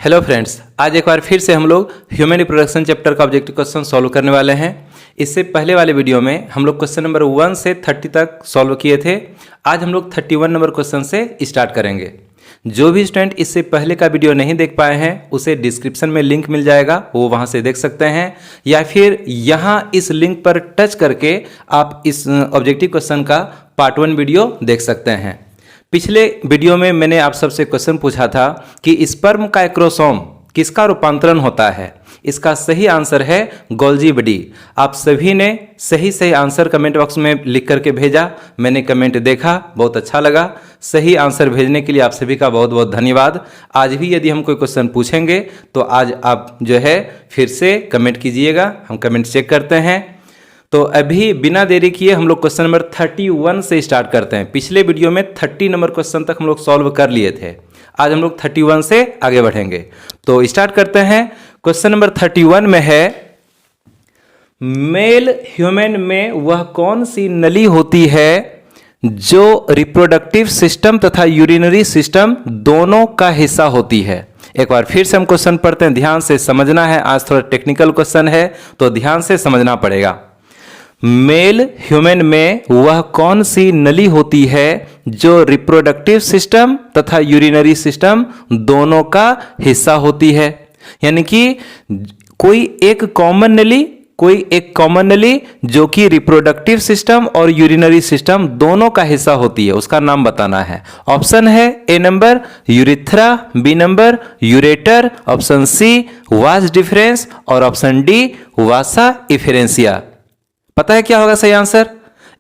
Hello friends, आज एक बार फिर से हम लोग ह्यूमन रिप्रोडक्शन चैप्टर का ऑब्जेक्टिव क्वेश्चन सॉल्व करने वाले हैं। इससे पहले वाले वीडियो में हम लोग क्वेश्चन नंबर 1 से 30 तक सॉल्व किए थे। आज हम लोग 31 नंबर क्वेश्चन से स्टार्ट करेंगे। जो भी स्टूडेंट इससे पहले का वीडियो नहीं देख पाए हैं उसे डिस्क्रिप्शन में लिंक मिल जाएगा, वो वहाँ से देख सकते हैं, या फिर यहाँ इस लिंक पर टच करके आप इस ऑब्जेक्टिव क्वेश्चन का पार्ट 1 वीडियो देख सकते हैं। पिछले वीडियो में मैंने आप सबसे क्वेश्चन पूछा था कि स्पर्म का एक्रोसोम किसका रूपांतरण होता है। इसका सही आंसर है गोल्जी बॉडी। आप सभी ने सही आंसर कमेंट बॉक्स में लिख करके भेजा। मैंने कमेंट देखा, बहुत अच्छा लगा। सही आंसर भेजने के लिए आप सभी का बहुत बहुत धन्यवाद। आज भी यदि हम कोई क्वेश्चन पूछेंगे तो आज आप जो है फिर से कमेंट कीजिएगा, हम कमेंट चेक करते हैं। तो अभी बिना देरी किए हम लोग क्वेश्चन नंबर 31 से स्टार्ट करते हैं। पिछले वीडियो में 30 नंबर क्वेश्चन तक हम लोग सॉल्व कर लिए थे। आज हम लोग 31 से आगे बढ़ेंगे। तो स्टार्ट करते हैं। क्वेश्चन नंबर 31 में है, मेल ह्यूमन में वह कौन सी नली होती है जो रिप्रोडक्टिव सिस्टम तथा यूरिनरी सिस्टम दोनों का हिस्सा होती है। एक बार फिर से हम क्वेश्चन पढ़ते हैं, ध्यान से समझना है। आज थोड़ा टेक्निकल क्वेश्चन है तो ध्यान से समझना पड़ेगा। मेल ह्यूमन में वह कौन सी नली होती है जो रिप्रोडक्टिव सिस्टम तथा यूरिनरी सिस्टम दोनों का हिस्सा होती है। यानी कि कोई एक कॉमन नली जो कि रिप्रोडक्टिव सिस्टम और यूरिनरी सिस्टम दोनों का हिस्सा होती है, उसका नाम बताना है। ऑप्शन है A number urethra, B number ureter, option C vas deferens और ऑप्शन डी वासा इफेरेंसिया। पता है क्या होगा सही आंसर?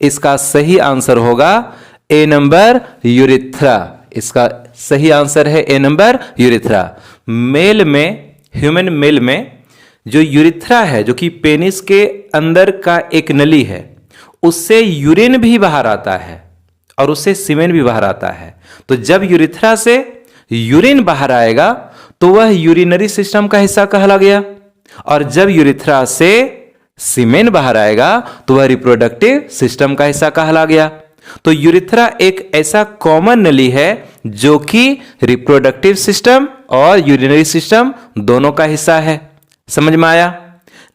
इसका सही आंसर होगा ए नंबर यूरिथ्रा। इसका सही आंसर है ए नंबर यूरिथ्रा। मेल में, ह्यूमन मेल में जो यूरिथ्रा है, जो कि पेनिस के अंदर का एक नली है, उससे यूरिन भी बाहर आता है और उससे सीमेन भी बाहर आता है। तो जब यूरिथ्रा से यूरिन बाहर आएगा तो वह यूरिनरी सिस्टम का हिस्सा कहला गया, और जब यूरिथ्रा से सीमेन बाहर आएगा तो वह रिप्रोडक्टिव सिस्टम का हिस्सा कहला गया। तो यूरिथ्रा एक ऐसा कॉमन नली है जो कि रिप्रोडक्टिव सिस्टम और यूरिनरी सिस्टम दोनों का हिस्सा है। समझ में आया?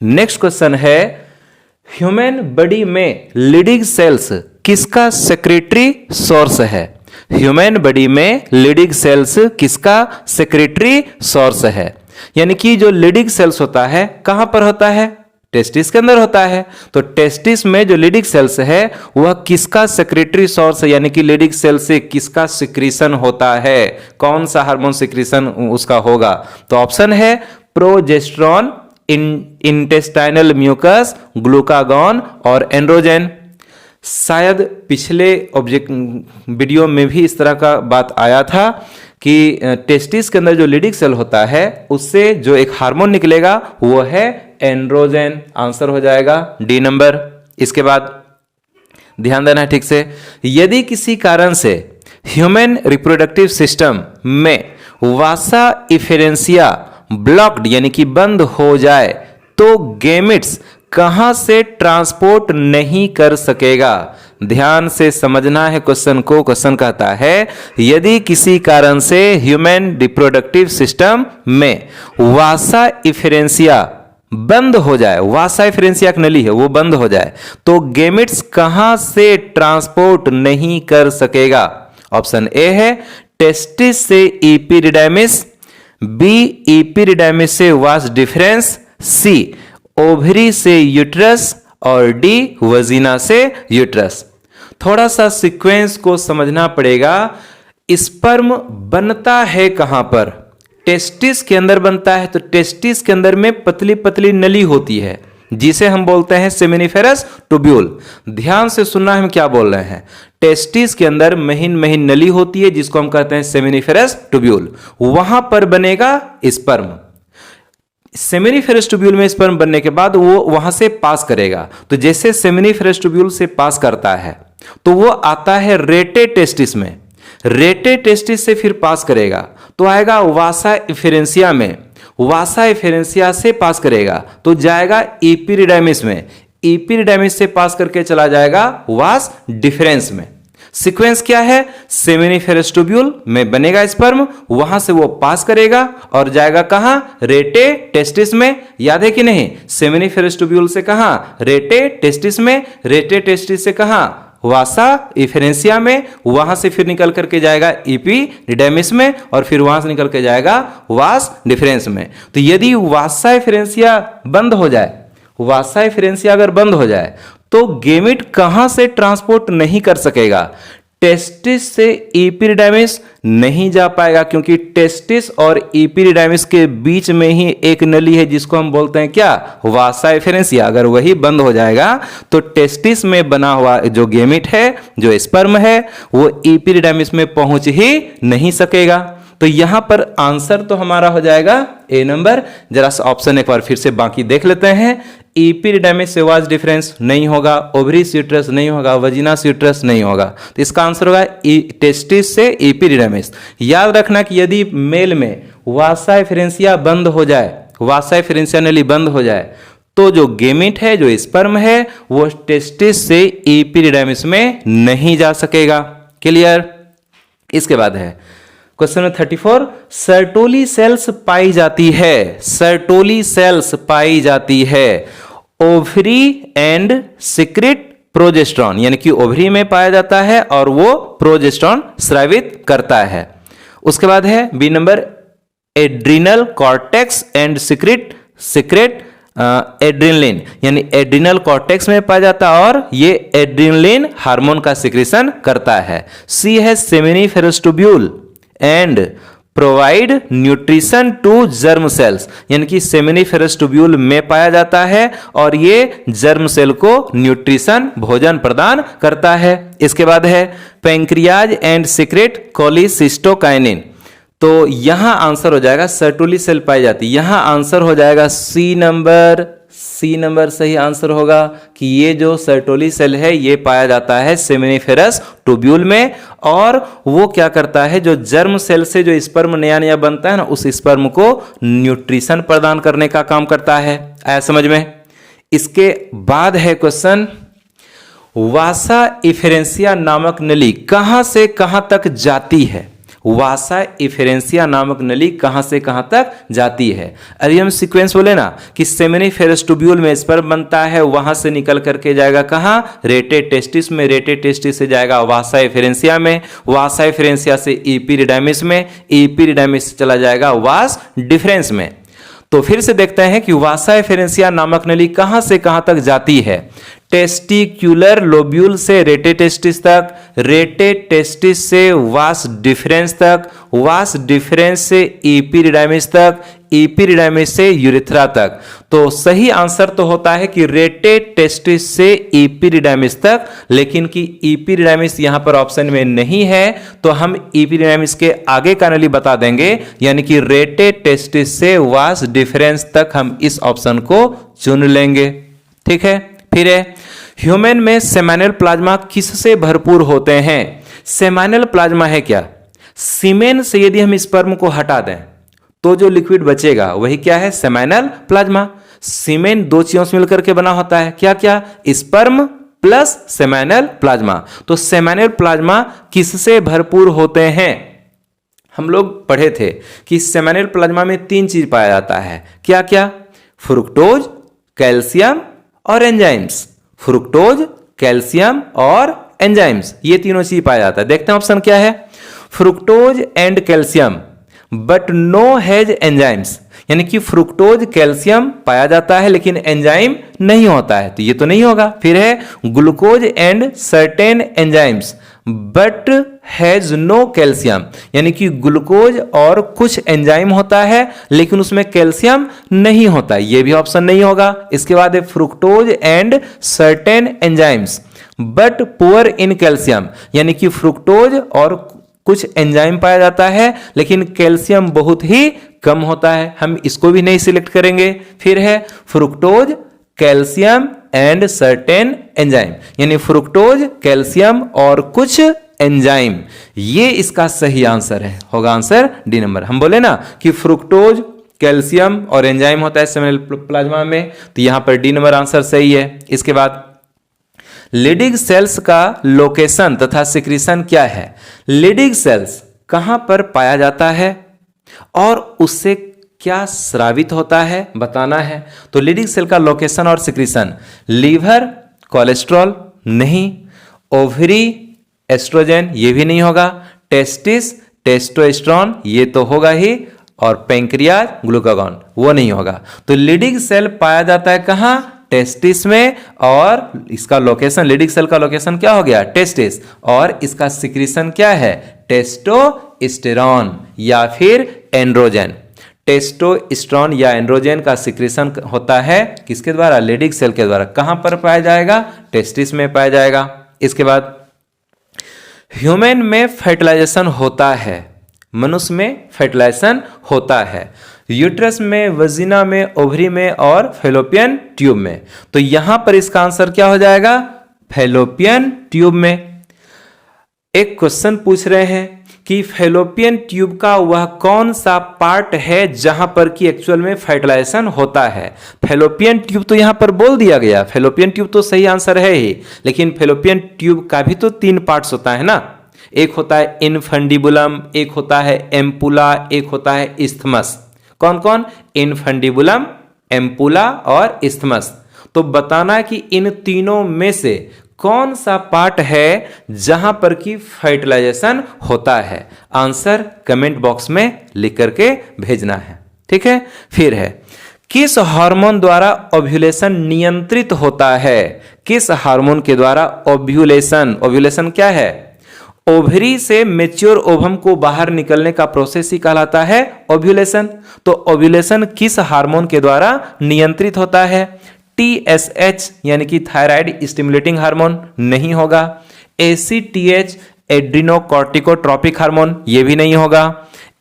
नेक्स्ट क्वेश्चन है, ह्यूमन बॉडी में लीडिंग सेल्स किसका सेक्रेटरी सोर्स है। ह्यूमन बॉडी में लीडिंग सेल्स किसका सेक्रेटरी सोर्स है। यानी कि जो लीडिंग सेल्स होता है कहां पर होता है? टेस्टिस के अंदर होता है। तो टेस्टिस में जो लीडिंग सेल्स है वह किसका सेक्रेटरी सोर्स है, यानी कि लीडिंग सेल से किसका सिक्रीशन होता है, कौन सा हार्मोन सिक्रीशन उसका होगा। तो ऑप्शन है प्रोजेस्टेरॉन, इंटेस्टाइनल म्यूकस, ग्लूकागॉन और एंड्रोजन। शायद पिछले वीडियो में भी इस तरह का बात आया था कि टेस्टिस के अंदर जो लीडिंग सेल होता है उससे जो एक हार्मोन निकलेगा वो है एंड्रोजन। आंसर हो जाएगा डी नंबर। इसके बाद ध्यान देना है ठीक से, यदि किसी कारण से ह्यूमन रिप्रोडक्टिव सिस्टम में वासा इफेरेंसिया ब्लॉक्ड यानी कि बंद हो जाए तो गैमेट्स कहां से ट्रांसपोर्ट नहीं कर सकेगा। ध्यान से समझना है क्वेश्चन को। क्वेश्चन कहता है, यदि किसी कारण से ह्यूमन रिप्रोडक्टिव सिस्टम में वासा इफेरेंसिया बंद हो जाए, वासा इफेरेंसिया एक नली है वो बंद हो जाए, तो गैमेट्स कहां से ट्रांसपोर्ट नहीं कर सकेगा। ऑप्शन ए है टेस्टिस से एपिडिडाइमिस, बी एपिडिडाइमिस से वास डिफरेंस, सी ओवरी से यूट्रस और डी वजीना से यूट्रस। थोड़ा सा सीक्वेंस को समझना पड़ेगा। स्पर्म बनता है कहां पर? टेस्टिस के अंदर बनता है। तो टेस्टिस के अंदर में पतली पतली नली होती है जिसे हम बोलते हैं सेमिनिफेरस ट्यूब्यूल। ध्यान से सुनना हम क्या बोल रहे हैं। टेस्टिस के अंदर महीन महीन नली होती है जिसको हम कहते हैं सेमिनिफेरस ट्यूब्यूल। वहां पर बनेगा स्पर्म। सेमिनिफेरस ट्यूब्यूल में स्पर्म बनने के बाद वो वहां से पास करेगा। तो जैसे सेमिनिफेरस ट्यूब्यूल से पास करता है तो वो आता है रेटे टेस्टिस में। रेटे टेस्टिस से फिर पास करेगा तो आएगा वासा इफेरेंसिया में। वासा इफेरेंसिया से पास करेगा तो जाएगा एपिडिडाइमिस में। एपिडिडाइमिस से पास करके चला जाएगा वास डिफरेंस में। सीक्वेंस क्या है, सेमिनिफेरस ट्यूब्यूल में बनेगा स्पर्म, वहां से वो पास करेगा और जाएगा कहां, रेटे टेस्टिस में। याद है कि नहीं, सेमिनिफेरस ट्यूब्यूल से कहां, रेटे टेस्टिस में, रेटे टेस्टिस से कहां, वासा इफेरेंसिया में, वहां से फिर निकल करके जाएगा एपिडिडर्मिस में और फिर वहां से निकल के जाएगा वास डिफरेंस में। तो यदि वासा इफेरेंसिया बंद हो जाए, वासा इफेरेंसिया अगर बंद हो जाए तो गेमिट कहां से ट्रांसपोर्ट नहीं कर सकेगा, टेस्टिस से एपिडिडर्मिस नहीं जा पाएगा, क्योंकि टेस्टिस और एपिडिडर्मिस के बीच में ही एक नली है जिसको हम बोलते हैं क्या, वासा एफेरेंसिया। अगर वही बंद हो जाएगा तो टेस्टिस में बना हुआ जो गेमिट है, जो स्पर्म है, वो एपिडिडर्मिस में पहुंच ही नहीं सकेगा। तो यहां पर आंसर तो हमारा हो जाएगा ए नंबर। जरा सा ऑप्शन एक बार फिर से बाकी देख लेते हैं। एपिडिडर्मिस से वास डिफरेंस नहीं होगा, ओवरीज यूट्रस नहीं होगा, वजिनास यूट्रस नहीं होगा, तो इसका आंसर होगा टेस्टिस से एपिडिडर्मिस। याद रखना कि यदि मेल में वासा एफेरेंसिया बंद हो जाए, वासा एफेरेंसिया नली बंद हो जाए, तो जो गेमिट है, जो स्पर्म है, वो टेस्टिस से एपिडिडर्मिस में नहीं जा सकेगा। क्लियर। इसके बाद है क्वेश्चन नंबर 34, सर्टोली सेल्स पाई जाती है, सर्टोली सेल्स पाई जाती है ओवरी एंड सिक्रेट प्रोजेस्टेरॉन, यानी कि ओवरी में पाया जाता है और वो प्रोजेस्टेरॉन स्रावित करता है। उसके बाद है B number, adrenal cortex and secrete adrenaline, यानी एड्रिनल कॉर्टेक्स में पाया जाता है और ये एड्रिनलिन हार्मोन का सिक्रेशन करता है। सी है seminiferous tubule and provide nutrition to germ cells, यानी कि सेमिनिफेरस ट्यूब्यूल में पाया जाता है और ये जर्म सेल को न्यूट्रिशन भोजन प्रदान करता है। इसके बाद है पैंक्रियाज एंड सिक्रेट कोलिसिस्टोकाइनिन, तो यहां आंसर हो जाएगा सर्टोली सेल पाई जाती है, यहां आंसर हो जाएगा सी नंबर। सी नंबर सही आंसर होगा कि ये जो सर्टोली सेल है ये पाया जाता है सेमिनिफेरस ट्यूब्यूल में, और वो क्या करता है, जो जर्म सेल से जो स्पर्म नया नया बनता है ना, उस स्पर्म को न्यूट्रिशन प्रदान करने का काम करता है। आया समझ में। इसके बाद है क्वेश्चन, वासा इफेरेंसिया नामक नली कहां से कहां तक जाती है, वासा इफेरेंसिया नामक नली कहां से कहां तक जाती है। अरे हम सीक्वेंस बोले ना कि सेमिनिफेरस ट्यूब्यूल में स्पर्म बनता है, वहां से निकल करके जाएगा कहां, रेटे टेस्टिस में, रेटे टेस्टिस से जाएगा वासा इफेरेंसिया में, वासा इफेरेंसिया से एपिडिडर्मिस में, एपिडिडर्मिस से चला जाएगा वास डिफरेंस में। तो फिर से देखते हैं कि वासा एफेरेंसिया नामक नली कहां से कहां तक जाती है। टेस्टिक्यूलर लोब्यूल से रेटे टेस्टिस तक, रेटे टेस्टिस से वास डिफरेंस तक, वास डिफरेंस से एपिडिडर्मिस तक, एपिडिडर्मिस से यूरेथ्रा तक। तो सही आंसर तो होता है कि रेटे टेस्टिस से एपिडिडर्मिस तक, लेकिन कि एपिडिडर्मिस यहां पर ऑप्शन में नहीं है, तो हम एपिडिडर्मिस के आगे का नली बता देंगे, यानी कि रेटे टेस्टिस से वास डिफरेंस तक हम इस ऑप्शन को चुन लेंगे। ठीक है। फिर है ह्यूमन में सेमाइनल प्लाज्मा किससे भरपूर होते हैं। सेमाइनल प्लाज्मा है क्या, सीमेन से यदि हम स्पर्म को हटा दें तो जो लिक्विड बचेगा वही क्या है, सेमाइनल प्लाज्मा। सीमेन दो चीजों से मिलकर के बना होता है, क्या क्या, स्पर्म प्लस सेमाइनल प्लाज्मा। तो सेमाइनल प्लाज्मा किससे भरपूर होते हैं। हम लोग पढ़े थे कि सेमाइनल प्लाज्मा में तीन चीज पाया जाता है, क्या क्या, फ्रुक्टोज, कैल्शियम और एंजाइम्स। फ्रुक्टोज, कैल्शियम और एंजाइम्स, ये तीनों चीज पाया जाता है। देखते हैं ऑप्शन क्या है, fructose and calcium but no has enzymes, यानी कि फ्रुक्टोज कैल्शियम पाया जाता है लेकिन एंजाइम नहीं होता है, तो ये तो नहीं होगा। फिर है glucose and certain enzymes but has no calcium, यानी कि ग्लूकोज और कुछ एंजाइम होता है लेकिन उसमें कैल्शियम नहीं होता, ये भी ऑप्शन नहीं होगा। इसके बाद है fructose and certain enzymes but poor in calcium, यानी कि फ्रुक्टोज और कुछ एंजाइम पाया जाता है लेकिन कैल्शियम बहुत ही कम होता है, हम इसको भी नहीं सिलेक्ट करेंगे। फिर है fructose, calcium and certain enzyme, यानी फ्रुक्टोज, कैल्शियम और कुछ एंजाइम, ये इसका सही आंसर है, होगा आंसर डी नंबर। हम बोले ना कि फ्रुक्टोज, कैल्शियम और एंजाइम होता है सेमिनल प्लाज्मा में, तो यहां पर डी नंबर आंसर सही है। इसके बाद लीडिंग सेल्स का लोकेशन तथा सिक्रीशन क्या है? लीडिंग सेल्स कहां पर पाया जाता है और उससे क्या स्रावित होता है बताना है। तो लीडिंग सेल का लोकेशन और सिक्रीशन, लीवर, कोलेस्ट्रॉल नहीं, ओवरी, एस्ट्रोजन ये भी नहीं होगा, टेस्टिस, टेस्टोस्टेरोन ये तो होगा ही, और पैंक्रियाज, ग्लूकागॉन वो नहीं होगा। तो लीडिंग सेल पाया जाता है कहां? टेस्टिस में, और इसका लोकेशन, लीडिंग सेल का लोकेशन क्या हो गया? टेस्टिस, और इसका सिक्रीशन क्या है? टेस्टोस्टेरोन या फिर एंड्रोजन। टेस्टोस्टेरोन या एंड्रोजन का सिक्रीशन होता है किसके द्वारा? लीडिंग सेल के द्वारा। कहां पर पाया जाएगा? टेस्टिस में पाया जाएगा। इसके बाद ह्यूमन में फर्टिलाइजेशन होता है, मनुष्य में फर्टिलाइजेशन होता है यूट्रस में, वजीना में, ओवरी में और फैलोपियन ट्यूब में। तो यहां पर इसका आंसर क्या हो जाएगा? फैलोपियन ट्यूब में। एक क्वेश्चन पूछ रहे हैं कि फैलोपियन ट्यूब का वह कौन सा पार्ट है जहां पर कि एक्चुअल में फर्टिलाइजेशन होता है? फैलोपियन ट्यूब तो यहां पर बोल दिया गया, फैलोपियन ट्यूब तो सही आंसर है ही, लेकिन फैलोपियन ट्यूब का भी तो 3 पार्ट्स होता है ना। एक होता है इनफंडिबुलम, एक होता है एम्पुला, एक होता है इस्थमस। कौन कौन? इनफंडिबुलम, एम्पुला और इस्थमस। तो बताना कि इन तीनों में से कौन सा पार्ट है जहां पर कि फर्टिलाइजेशन होता है? आंसर कमेंट बॉक्स में लिख करके भेजना है, ठीक है। फिर है, किस हार्मोन द्वारा ओव्यूलेशन नियंत्रित होता है? किस हार्मोन के द्वारा ओव्यूलेशन, ओव्यूलेशन क्या है? ओवरी से मेच्योर ओवम को बाहर निकलने का प्रोसेस ही कहलाता है ओव्यूलेशन। तो ओव्यूलेशन किस हार्मोन के द्वारा नियंत्रित होता है? TSH यानी कि थायराइड स्टिमुलेटिंग हार्मोन नहीं होगा, ACTH एड्रिनोकॉर्टिकोट्रोपिक हार्मोन ये भी नहीं होगा,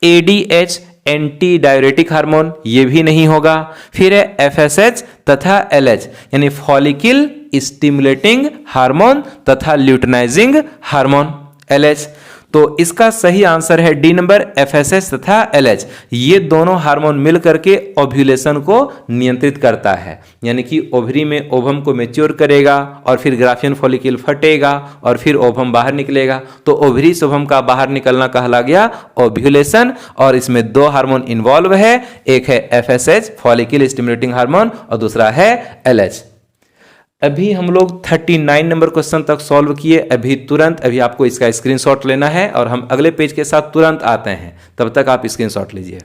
ADH एंटी डायरेटिक हार्मोन ये भी नहीं होगा। फिर है FSH तथा LH यानी फॉलिकल स्टिमुलेटिंग हार्मोन तथा ल्यूटेनाइजिंग हार्मोन LH। तो इसका सही आंसर है डी नंबर, FSH तथा LH। ये दोनों हार्मोन मिल करके ओव्यूलेशन को नियंत्रित करता है, यानी कि ओवरी में ओवम को मैच्योर करेगा और फिर ग्राफियन फॉलिकल फटेगा और फिर ओवम बाहर निकलेगा। तो ओवरी से ओवम का बाहर निकलना कहला गया ओव्यूलेशन, और इसमें 2 हार्मोन इन्वॉल्व है, एक है FSH फॉलिकल स्टिमुलेटिंग हार्मोन और दूसरा है LH। अभी हम लोग 39 नंबर क्वेश्चन तक सॉल्व किए। अभी आपको इसका स्क्रीनशॉट लेना है और हम अगले पेज के साथ तुरंत आते हैं, तब तक आप स्क्रीनशॉट लीजिए।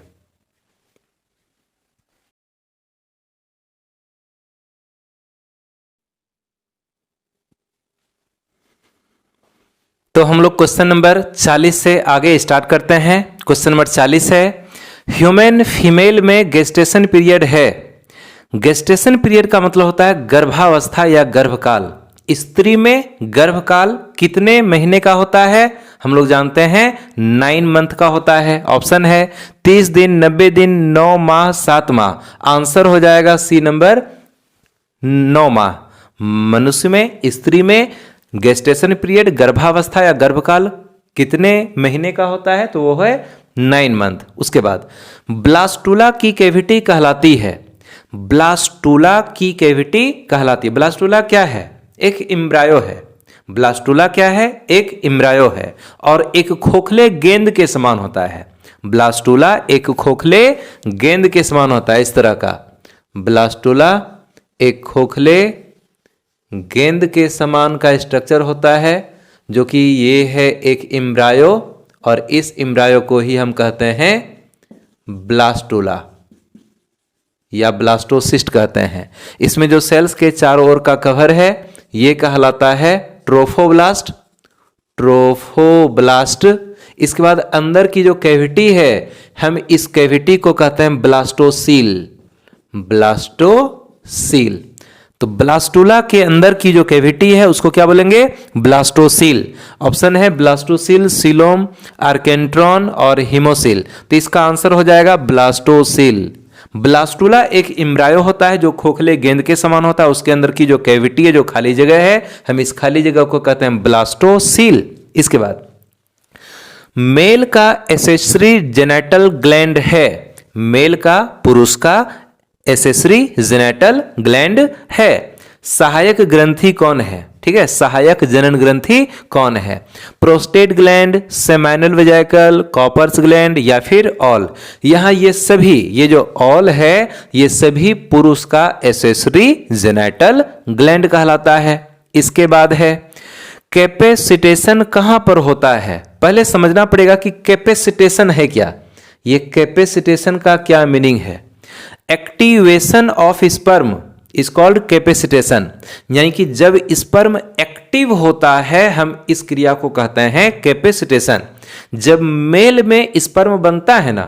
तो हम लोग क्वेश्चन नंबर 40 से आगे स्टार्ट करते हैं। क्वेश्चन नंबर 40 है, ह्यूमन फीमेल में गेस्टेशन पीरियड है। गेस्टेशन पीरियड का मतलब होता है गर्भावस्था या गर्भकाल। स्त्री में गर्भकाल कितने महीने का होता है? हम लोग जानते हैं 9 मंथ का होता है। ऑप्शन है 30 दिन, 90 दिन, 9 माह, 7 माह। आंसर हो जाएगा सी नंबर 9 माह। मनुष्य में, स्त्री में गेस्टेशन पीरियड गर्भावस्था या गर्भकाल कितने महीने का होता है? तो वो है 9 मंथ। उसके बाद ब्लास्टुला की कैविटी कहलाती है। ब्लास्टुला की कैविटी कहलाती है। ब्लास्टुला क्या है? एक इम्ब्रायो है। ब्लास्टुला क्या है? एक इम्ब्रायो है और एक खोखले गेंद के समान होता है। ब्लास्टुला एक खोखले गेंद के समान होता है, इस तरह का। ब्लास्टुला एक खोखले गेंद के समान का स्ट्रक्चर होता है, जो कि ये है एक इम्ब्रायो, और इस इम्ब्रायो को ही हम कहते हैं ब्लास्टुला या ब्लास्टोसिस्ट कहते हैं। इसमें जो सेल्स के चारों ओर का कवर है ये कहलाता है ट्रोफोब्लास्ट। ट्रोफोब्लास्ट। इसके बाद अंदर की जो कैविटी है, हम इस कैविटी को कहते हैं ब्लास्टोसील। ब्लास्टोसील। तो ब्लास्टुला के अंदर की जो कैविटी है उसको क्या बोलेंगे? ब्लास्टोसील। ऑप्शन है ब्लास्टोसील, सीलोम, आर्केंट्रॉन और हिमोसील। तो इसका आंसर हो जाएगा ब्लास्टोसील। ब्लास्टुला एक इम्ब्रायो होता है जो खोखले गेंद के समान होता है। उसके अंदर की जो कैविटी है, जो खाली जगह है, हम इस खाली जगह को कहते हैं ब्लास्टोसील। इसके बाद मेल का एसेसरी जेनेटल ग्लैंड है। मेल का, पुरुष का एसेसरी जेनेटल ग्लैंड है। सहायक ग्रंथि कौन है? ठीक है, सहायक जनन ग्रंथि कौन है? Prostate gland, seminal vesicle, Cowper's gland या फिर ऑल? यहां ये सभी, ये जो ऑल है ये सभी पुरुष का एसेसरी जेनिटल ग्लैंड कहलाता है। इसके बाद है कैपेसिटेशन कहां पर होता है? पहले समझना पड़ेगा कि कैपेसिटेशन है क्या। ये कैपेसिटेशन का क्या मीनिंग है? Activation of sperm is called capacitation, यानी कि जब स्पर्म एक्टिव होता है हम इस क्रिया को कहते हैं कैपेसिटेशन। जब मेल में स्पर्म बनता है ना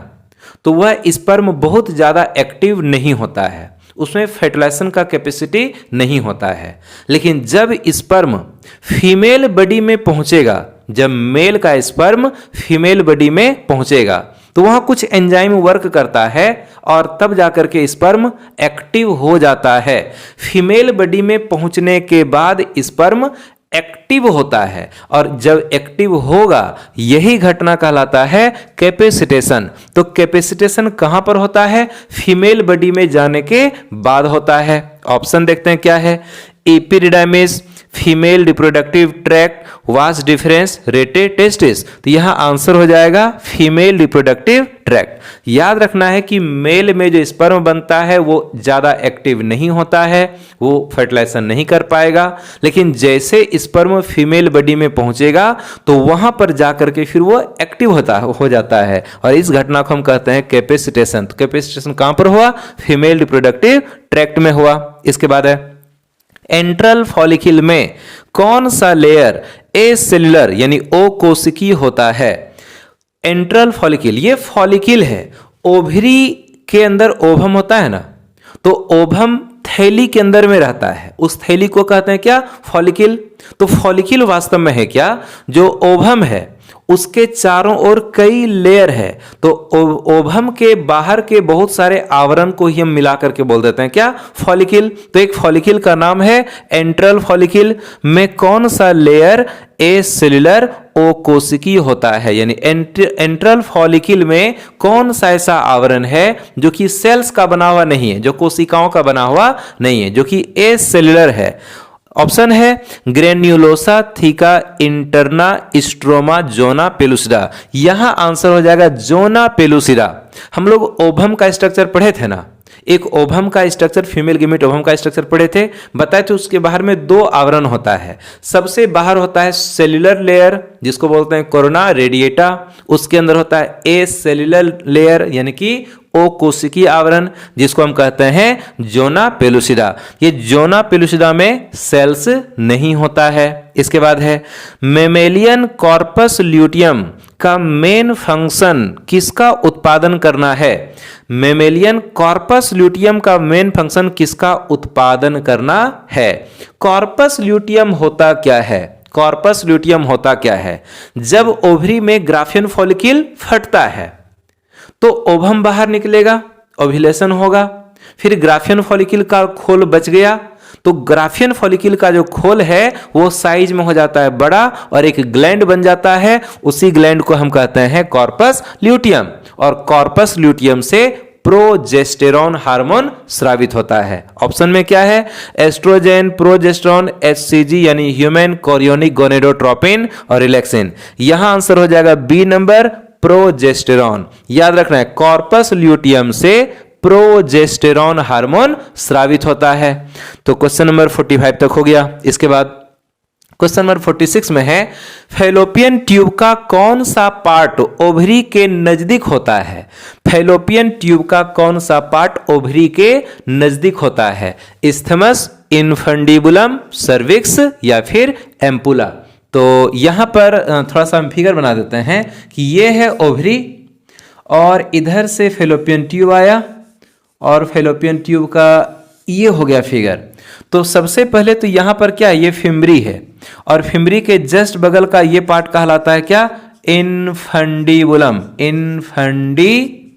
तो वह स्पर्म बहुत ज्यादा एक्टिव नहीं होता है, उसमें फर्टिलाइजेशन का कैपेसिटी नहीं होता है। लेकिन जब स्पर्म फीमेल बॉडी में पहुंचेगा, जब मेल का स्पर्म फीमेल बॉडी में पहुंचेगा तो वहां कुछ एंजाइम वर्क करता है और तब जाकर के स्पर्म एक्टिव हो जाता है। फीमेल बॉडी में पहुंचने के बाद स्पर्म एक्टिव होता है और जब एक्टिव होगा यही घटना कहलाता है कैपेसिटेशन। तो कैपेसिटेशन कहां पर होता है? फीमेल बॉडी में जाने के बाद होता है। ऑप्शन देखते हैं क्या है? Epididymis, female reproductive tract, vas deferens, rete testis. तो यहां आंसर हो जाएगा फीमेल रिप्रोडक्टिव ट्रैक्ट। याद रखना है कि मेल में जो स्पर्म बनता है वो ज्यादा एक्टिव नहीं होता है, वो फर्टिलाइजेशन नहीं कर पाएगा। लेकिन जैसे स्पर्म फीमेल बॉडी में पहुंचेगा तो वहां पर जाकर के फिर वो एक्टिव हो जाता है और इस घटना को हम कहते हैं कैपेसिटेशन। तो कैपेसिटेशन कहां पर हुआ? फीमेल रिप्रोडक्टिव ट्रैक्ट में हुआ। इसके बाद है एंट्रल फॉलिकल में कौन सा लेयर ए सेलुलर यानी ओ कोशिकीय होता है? एंट्रल फॉलिकल, ये फॉलिकल है, ओवरी के अंदर ओवम होता है ना, तो ओवम थैली के अंदर में रहता है, उस थैली को कहते हैं क्या? फॉलिकल। तो फॉलिकल वास्तव में है क्या? जो ओवम है उसके चारों ओर कई लेयर है, तो ओवम के बाहर के बहुत सारे आवरण को ही हम मिला करके बोल देते हैं क्या? फॉलिकल। तो एक फॉलिकल का नाम है एंट्रल फॉलिकल। में कौन सा लेयर ए सेलुलर ओ कोशिकीय होता है? यानी एंट्रल फॉलिकल में कौन सा ऐसा आवरण है जो कि सेल्स का बना हुआ नहीं है, जो कोशिकाओं का बना हुआ नहीं है, जो कि ए सेलुलर है? ऑप्शन है granulosa, theca, interna, stroma, zona pellucida. यहां आंसर हो जाएगा जोना पेलुसिडा। हम लोग ओवम का स्ट्रक्चर पढ़े थे ना, एक ओवम का स्ट्रक्चर, फीमेल गेमेट ओवम का स्ट्रक्चर पढ़े थे, बताए थे। उसके बाहर में दो आवरण होता है। सबसे बाहर होता है सेल्यूलर लेयर जिसको बोलते हैं कोरोना रेडिएटा, उसके अंदर होता है ए सेल्यूलर लेयर यानी कि ओ कोशिकीय आवरण जिसको हम कहते हैं जोना पेलुसिडा। ये जोना पेलुसिडा में सेल्स नहीं होता है। इसके बाद है मेमेलियन कॉर्पस ल्यूटियम का मेन फंक्शन किसका उत्पादन करना है? मेमेलियन कॉर्पस ल्यूटियम का मेन फंक्शन किसका उत्पादन करना है? कॉर्पस ल्यूटियम होता क्या है? कॉर्पस ल्यूटियम होता क्या है? जब ओवरी में ग्राफियन फॉलिकल फटता है तो ओवम बाहर निकलेगा, ओव्यूलेशन होगा, फिर ग्राफियन फॉलिकल का खोल बच गया तो ग्राफियन फॉलिकल का जो खोल है वो साइज में हो जाता है बड़ा और एक ग्लैंड बन जाता है। उसी ग्लैंड को हम कहते हैं कॉर्पस ल्यूटियम और कॉर्पस ल्यूटियम से प्रोजेस्टेरॉन हार्मोन स्रावित होता है। ऑप्शन में क्या है? एस्ट्रोजेन, प्रोजेस्टेरॉन, एचसीजी यानी ह्यूमन कोरियोनिक गोनेडोट्रोपिन और रिलैक्सिन। यहां आंसर हो जाएगा बी नंबर प्रोजेस्टेरॉन। याद रखना है कॉर्पस ल्यूटियम से प्रोजेस्टेरॉन हार्मोन स्रावित होता है। तो क्वेश्चन नंबर 45 तक हो गया। इसके बाद क्वेश्चन नंबर 46 में है फैलोपियन ट्यूब का कौन सा पार्ट ओवरी के नजदीक होता है? फैलोपियन ट्यूब का कौन सा पार्ट ओवरी के नजदीक होता है? इस्थमस, इनफंडिबुलम, सर्विक्स या फिर एम्पुला? तो यहां पर थोड़ा सा हम फिगर बना देते हैं कि ये है ओवरी और इधर से फैलोपियन ट्यूब आया और फैलोपियन ट्यूब का ये हो गया फिगर। तो सबसे पहले तो यहां पर क्या, ये फिम्बरी है और फिम्बरी के जस्ट बगल का ये पार्ट कहलाता है क्या? इनफंडिबुलम, इनफंडिबुलम,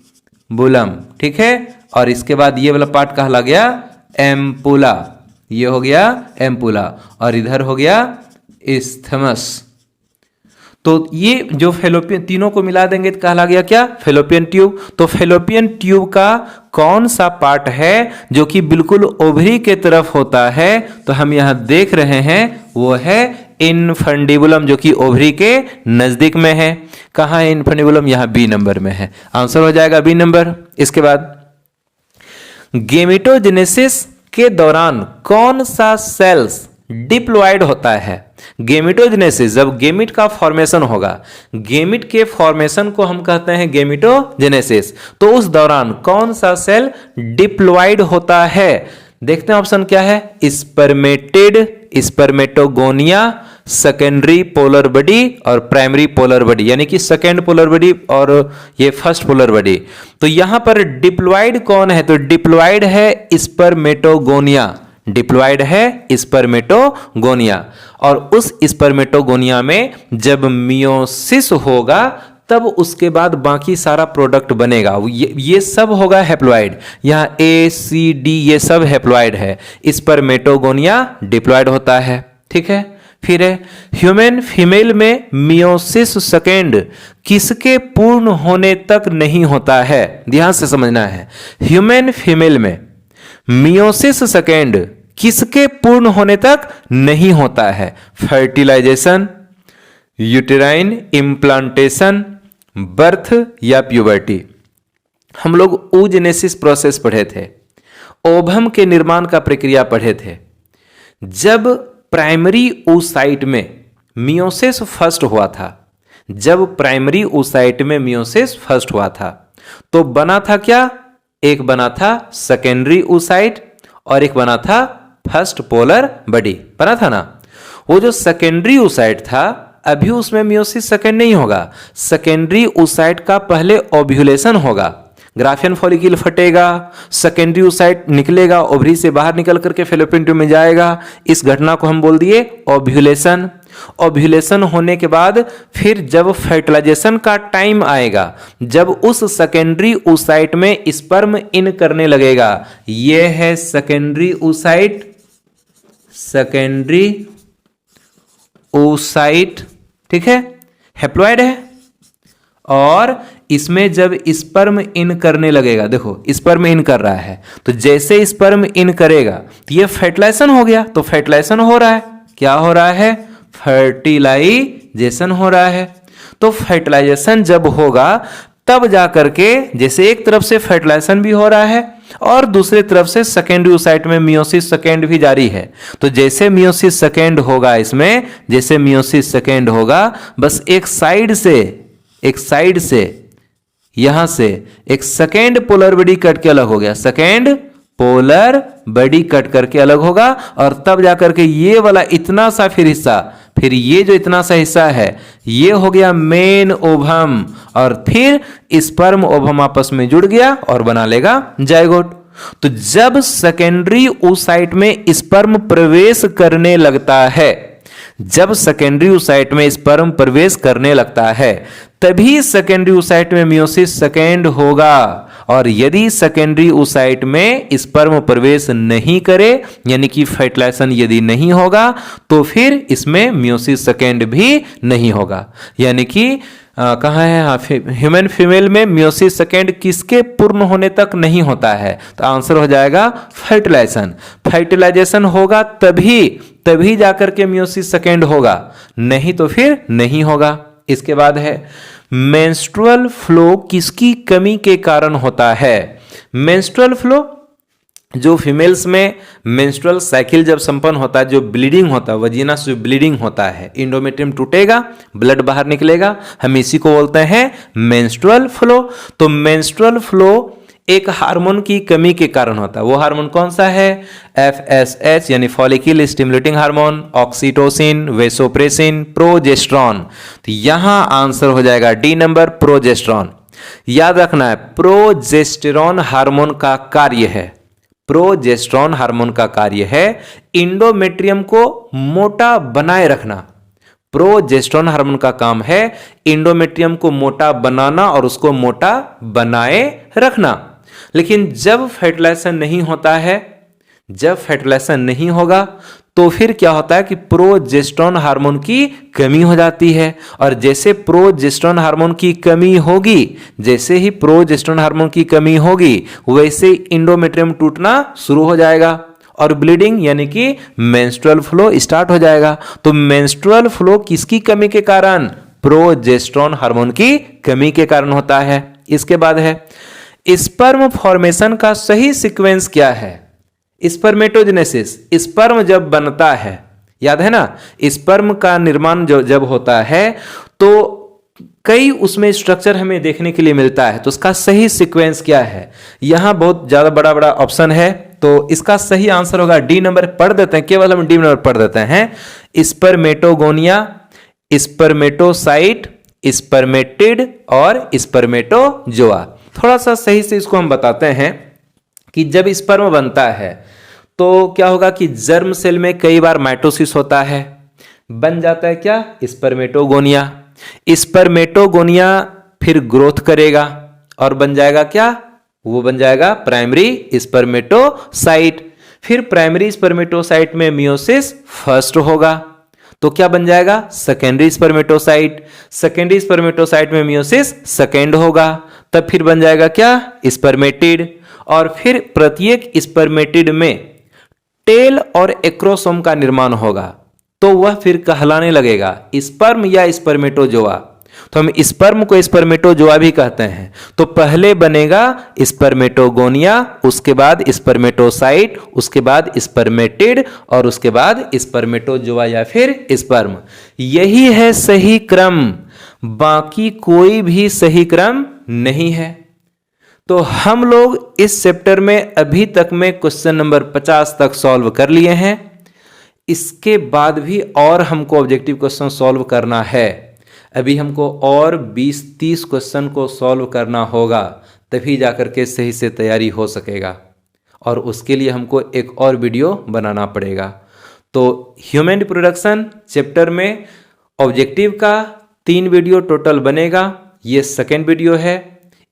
ठीक है। और इसके बाद ये वाला पार्ट कहला गया एम्पुला, ये हो गया एम्पुला और इधर हो गया इस्थमस। तो ये जो फेलोपियन तीनों को मिला देंगे तो कहला गया क्या? Fallopian tube. तो फेलोपियन ट्यूब का कौन सा पार्ट है जो कि बिल्कुल ओवरी के तरफ होता है? तो हम यहां देख रहे हैं वो है इनफंडिबुलम, जो कि ओवरी के नजदीक में है। कहां है इनफंडिबुलम? यहां बी नंबर में है। आंसर हो जाएगा बी नंबर। इसके बाद गेमेटोजेनेसिस के दौरान कौन सा सेल्स डिप्लॉयड होता है? गेमेटोजेनेसिस, जब गेमिट का फॉर्मेशन होगा, गेमिट के फॉर्मेशन को हम कहते हैं गेमेटोजेनेसिस। तो उस दौरान कौन सा सेल डिप्लॉयड होता है? देखते हैं ऑप्शन क्या है। Spermatid, spermatogonia, secondary polar body और प्राइमरी पोलर बॉडी, यानी कि सेकेंड पोलर बॉडी और ये फर्स्ट पोलर बॉडी। तो यहां पर डिप्लॉयड कौन है? तो डिप्लॉयड है स्पर्मेटोगोनिया, डिप्लॉयड है स्पर्मेटोगोनिया। और उस स्पर्मेटोगोनिया में जब मियोसिस होगा तब उसके बाद बाकी सारा प्रोडक्ट बनेगा। ये सब होगा हैप्लॉइड। यहां ए सी डी ये सब हैप्लॉइड है। स्पर्मेटोगोनिया डिप्लॉयड होता है। ठीक है। फिर है ह्यूमन फीमेल में मियोसिस सेकेंड किसके पूर्ण होने तक नहीं होता है? ध्यान से समझना है। ह्यूमन फीमेल में मियोसिस सेकेंड किसके पूर्ण होने तक नहीं होता है? फर्टिलाइजेशन, यूटेराइन इम्प्लांटेशन, बर्थ या प्यूबर्टी। हम लोग oogenesis प्रोसेस पढ़े थे, ओवम के निर्माण का प्रक्रिया पढ़े थे। जब प्राइमरी oocyte में मियोसिस फर्स्ट हुआ था, जब प्राइमरी oocyte में मियोसिस फर्स्ट हुआ था तो बना था क्या? एक बना था सेकेंडरी oocyte और एक बना था फर्स्ट पोलर बॉडी, बना था ना। वो जो सेकेंडरी oocyte था अभी उसमें मियोसिस सेकेंड नहीं होगा। सेकेंडरी oocyte का पहले ओव्यूलेशन होगा, ग्राफियन फॉलिकल फटेगा, सेकेंडरी oocyte निकलेगा, ओवरी से बाहर निकल करके फेलोपियन ट्यूब में जाएगा। इस घटना को हम बोल दिए ओव्यूलेशन। ओव्यूलेशन होने के बाद फिर जब फर्टिलाइजेशन का टाइम आएगा, जब उस सेकेंडरी oocyte में स्पर्म इन करने लगेगा, यह है सेकेंडरी oocyte, सेकेंडरी oocyte। ठीक है, हैप्लॉइड है। और इसमें जब स्पर्म इन करने लगेगा, देखो स्पर्म इन कर रहा है, तो जैसे स्पर्म इन करेगा तो ये फर्टिलाइजेशन हो गया। तो फर्टिलाइजेशन हो रहा है, क्या हो रहा है? फर्टिलाइजेशन हो रहा है। तो फर्टिलाइजेशन जब होगा तब जाकर के, जैसे एक तरफ से फर्टिलाइजेशन भी हो रहा है और दूसरे तरफ से सेकेंडरी oocyte में मियोसिस सेकेंड भी जारी है। तो जैसे मियोसिस सेकेंड होगा, इसमें जैसे मियोसिस सेकेंड होगा, बस एक साइड से यहां से एक सेकेंड पोलर बॉडी कट के अलग हो गया, सेकेंड पोलर बॉडी कट करके अलग होगा। और तब जाकर के ये वाला इतना सा फिर हिस्सा, फिर ये जो इतना सा हिस्सा है ये हो गया मेन ओवम, और फिर स्पर्म ओवम आपस में जुड़ गया और बना लेगा जाइगोट। तो जब सेकेंडरी oocyte में स्पर्म प्रवेश करने लगता है, जब सेकेंडरी oocyte में स्पर्म प्रवेश करने लगता है तभी सेकेंडरी oocyte में मियोसिस सेकेंड होगा। और यदि सेकेंडरी oocyte में स्पर्म प्रवेश नहीं करे, यानी कि फर्टिलाइजेशन यदि नहीं होगा, तो फिर इसमें मियोसिस सेकेंड भी नहीं होगा। यानी कि कहाँ है? ह्यूमन फीमेल में मियोसिस सेकेंड किसके पूर्ण होने तक नहीं होता है? तो आंसर हो जाएगा फर्टिलाइजेशन। फर्टिलाइजेशन होगा तभी जाकर के मियोसिस सेकेंड होगा, नहीं तो फिर नहीं होगा। इसके बाद है मेंस्ट्रुअल फ्लो किसकी कमी के कारण होता है? मेंस्ट्रुअल फ्लो, जो फीमेल्स में मेंस्ट्रुअल साइकिल जब संपन्न होता है, जो ब्लीडिंग होता है, वजीना से ब्लीडिंग होता है, इंडोमेट्रियम टूटेगा, ब्लड बाहर निकलेगा, हम इसी को बोलते हैं मेंस्ट्रुअल फ्लो। तो मेंस्ट्रुअल फ्लो एक हार्मोन की कमी के कारण होता है। वो हार्मोन कौन सा है? FSH यानी follicle stimulating hormone, oxytocin, vasopressin, progesterone. तो यहां आंसर हो जाएगा डी नंबर, प्रोजेस्टेरॉन। याद रखना है, प्रोजेस्टेरॉन हार्मोन का कार्य है, प्रोजेस्टेरॉन हार्मोन का कार्य है इंडोमेट्रियम को मोटा बनाए रखना। प्रोजेस्टेरॉन हार्मोन का काम है इंडोमेट्रियम को मोटा बनाना और उसको मोटा बनाए रखना। लेकिन जब फर्टिलाइजेशन नहीं होता है, जब फर्टिलाइजेशन नहीं होगा तो फिर क्या होता है कि प्रोजेस्टेरोन हार्मोन की कमी हो जाती है, और जैसे प्रोजेस्टेरोन हार्मोन की कमी होगी, जैसे ही प्रोजेस्टेरोन हार्मोन की कमी होगी, वैसे इंडोमेट्रियम टूटना शुरू हो जाएगा और ब्लीडिंग यानी कि मेंस्ट्रुअल फ्लो स्टार्ट हो जाएगा। तो मेंस्ट्रुअल फ्लो किसकी कमी के कारण? प्रोजेस्टेरोन हार्मोन की कमी के कारण होता है। इसके बाद है स्पर्म फॉर्मेशन का सही सीक्वेंस क्या है? स्पर्मेटोजेनेसिस, स्पर्म जब बनता है, याद है ना, स्पर्म का निर्माण जब होता है तो कई उसमें स्ट्रक्चर हमें देखने के लिए मिलता है, तो उसका सही सीक्वेंस क्या है? यहां बहुत ज्यादा बड़ा बड़ा ऑप्शन है, तो इसका सही आंसर होगा डी नंबर। पढ़ देते हैं, केवल हम डी नंबर पढ़ देते हैं। स्पर्मेटोगोनिया, स्पर्मेटोसाइट, स्पर्मेटिड और स्पर्मेटोजोआ। थोड़ा सा सही से इसको हम बताते हैं कि जब स्पर्म बनता है तो क्या होगा कि जर्म सेल में कई बार माइटोसिस होता है, बन जाता है क्या? स्पर्मेटोगोनिया। स्पर्मेटोगोनिया फिर ग्रोथ करेगा और बन जाएगा क्या? वो बन जाएगा प्राइमरी स्पर्मेटोसाइट। फिर प्राइमरी स्पर्मेटोसाइट में मियोसिस फर्स्ट होगा, तो क्या बन जाएगा? Secondary spermatocyte. सेकेंडरी स्पर्मेटोसाइट में मियोसिस सेकेंड होगा, तब फिर बन जाएगा क्या? स्पर्मेटिड। और फिर प्रत्येक स्पर्मेटिड में टेल और एक्रोसोम का निर्माण होगा, तो वह फिर कहलाने लगेगा स्पर्म या स्पर्मेटोजोआ। तो हम स्पर्म को स्पर्मेटोजोआ भी कहते हैं। तो पहले बनेगा स्पर्मेटोगोनिया, उसके बाद स्पर्मेटोसाइट, उसके बाद स्पर्मेटिड और उसके बाद स्पर्मेटोजोआ या फिर स्पर्म। यही है सही क्रम, बाकी कोई भी सही क्रम नहीं है। तो हम लोग इस चैप्टर में अभी तक में क्वेश्चन नंबर 50 तक सॉल्व कर लिए हैं। इसके बाद भी और हमको ऑब्जेक्टिव क्वेश्चन सॉल्व करना है। अभी हमको और 20-30 क्वेश्चन को सॉल्व करना होगा, तभी जाकर के सही से तैयारी हो सकेगा, और उसके लिए हमको एक और वीडियो बनाना पड़ेगा। तो ह्यूमन रिप्रोडक्शन चैप्टर में ऑब्जेक्टिव का 3 वीडियो टोटल बनेगा, ये सेकेंड वीडियो है।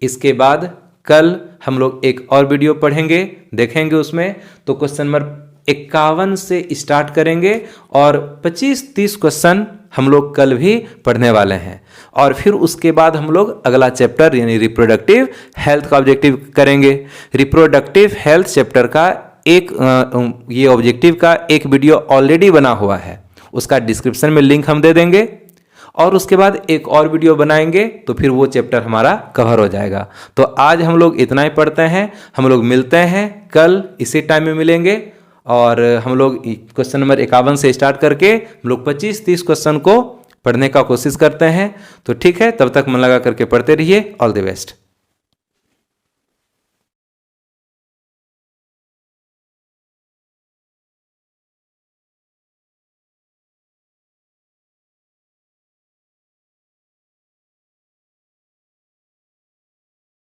इसके बाद कल हम लोग एक और वीडियो पढ़ेंगे, देखेंगे उसमें। तो क्वेश्चन नंबर 51 से स्टार्ट करेंगे और 25-30 क्वेश्चन हम लोग कल भी पढ़ने वाले हैं, और फिर उसके बाद हम लोग अगला चैप्टर यानी रिप्रोडक्टिव हेल्थ का ऑब्जेक्टिव करेंगे। रिप्रोडक्टिव हेल्थ चैप्टर का ये ऑब्जेक्टिव का एक वीडियो ऑलरेडी बना हुआ है, उसका डिस्क्रिप्शन में लिंक हम दे देंगे, और उसके बाद एक और वीडियो बनाएंगे, तो फिर वो चैप्टर हमारा कवर हो जाएगा। तो आज हम लोग इतना ही पढ़ते हैं, हम लोग मिलते हैं कल इसी टाइम में मिलेंगे, और हम लोग क्वेश्चन नंबर 51 से स्टार्ट करके हम लोग 25-30 क्वेश्चन को पढ़ने का कोशिश करते हैं। तो ठीक है, तब तक मन लगा करके पढ़ते रहिए। All the best.